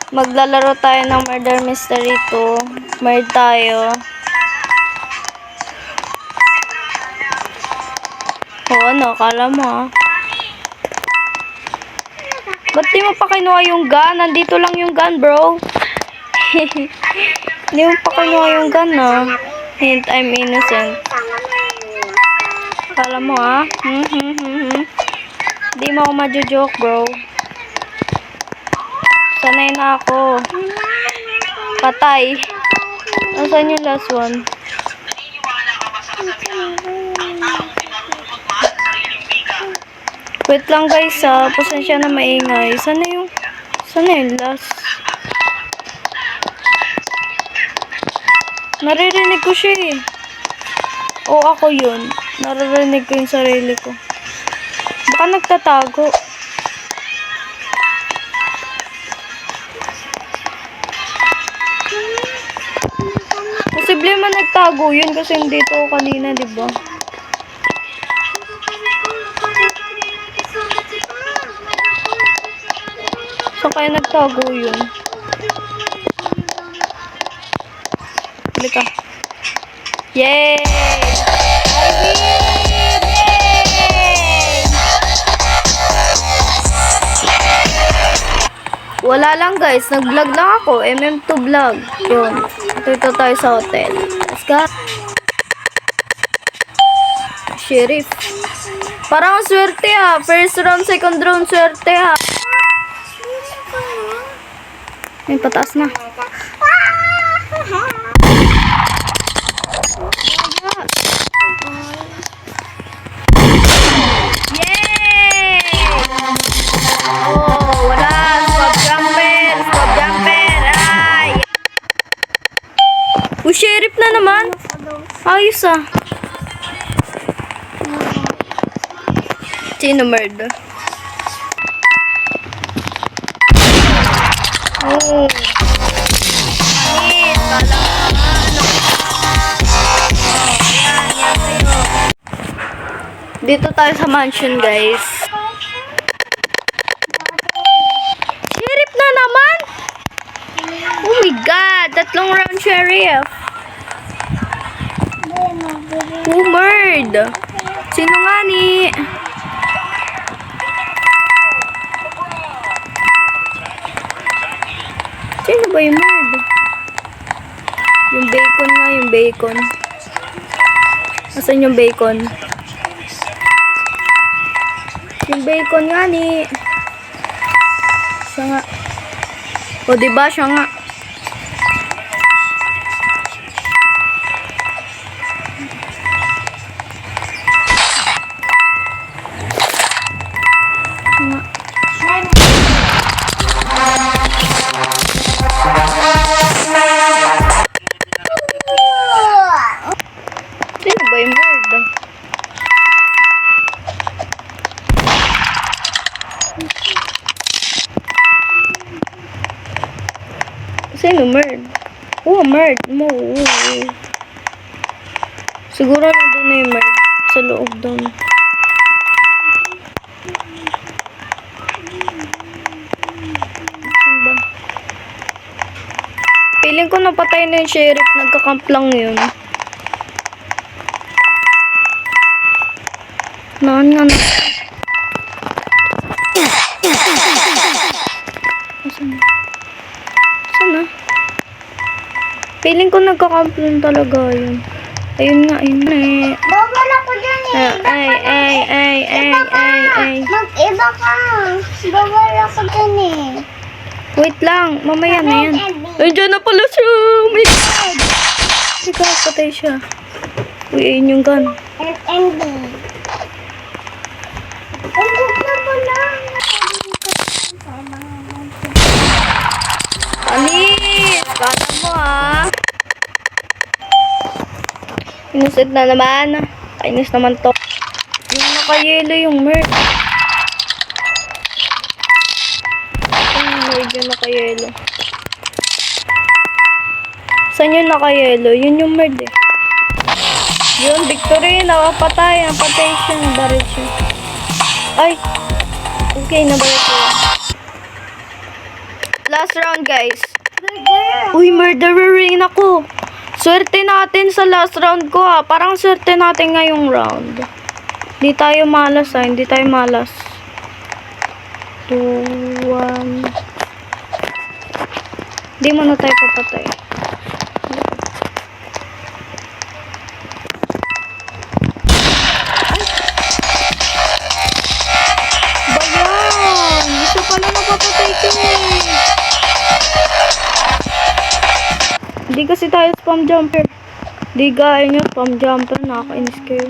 maglalaro tayo ng Murder Mystery 2. Murder tayo. Kala mo Ba't di mo pa kinuha yung gun? Nandito lang yung gun, bro. Di mo pa kinuha yung gun, Hint, I'm innocent. Kala mo, Di mo ako majo-joke, bro. Sanay na ako. Patay. Nasaan yung last one? Wait lang guys, pasensya na maingay. Sana yung last? Naririnig ko siya ako yun. Naririnig ko yung sarili ko. Baka nagtatago. Posible man nagtago yun kasi dito ako kanina, diba? So, kaya nagtago yun. Halika. Yay! I win! Wala lang guys, nag-vlog lang ako. MM2 vlog. Yun. Ito tayo sa hotel. Let's go. Sheriff. Parang swerte First round, second round, swerte May pataas na. Yay! Wala. Squad jumper. Ay! Sheriff na naman. Ayos Sino murder? Anis, kala Dito tayo sa mansion, guys. Sheriff na naman! Oh my God! 3 round sheriff. Murd! Sino nga ni? Sino ba yung murd? Yung bacon nga, yung bacon. Asan yung bacon? Yung bacon nga ni. Siya nga. O diba siya nga. Sino ba yung bird? Sino bird? Bird mo. Siguro nandun na yung bird. Sa loob doon. Feeling ko napatay na yung sheriff. Nagkakamp lang yun. Naan nga na. Sana? Feeling ko nagkakamp lang talaga yun. Ayun nga, ayun na Bawal ako dyan Ay. Mag-iba ka. Bawal ako dyan Wait lang, mamaya na yan. Ay, dyan na pala siya. Oh my God. Ikaw, patay siya. Uy, ayun yung gun. FNB. Anis! Kala mo Innocent na naman. Kainis naman to. Yung naka-yelo yung merch. Yung naka-yelo. Saan yung naka-yelo? Yun yung merd Yun, victory. Nakapatay. Napatay siya. Nabaril siya. Ay! Okay, nabaril siya. last round, guys. Uy, murderer rin ako. Swerte natin sa last round ko, ha. Parang swerte natin ngayong round. Hindi tayo malas, ha. Hindi tayo malas. 2, 1. Hindi mo na tayo papatay. Bayan! Gusto pala mapapatay ko eh. Hindi kasi tayo spam jumper. Di gaya nyo, spam jumper. Nakakainis kayo.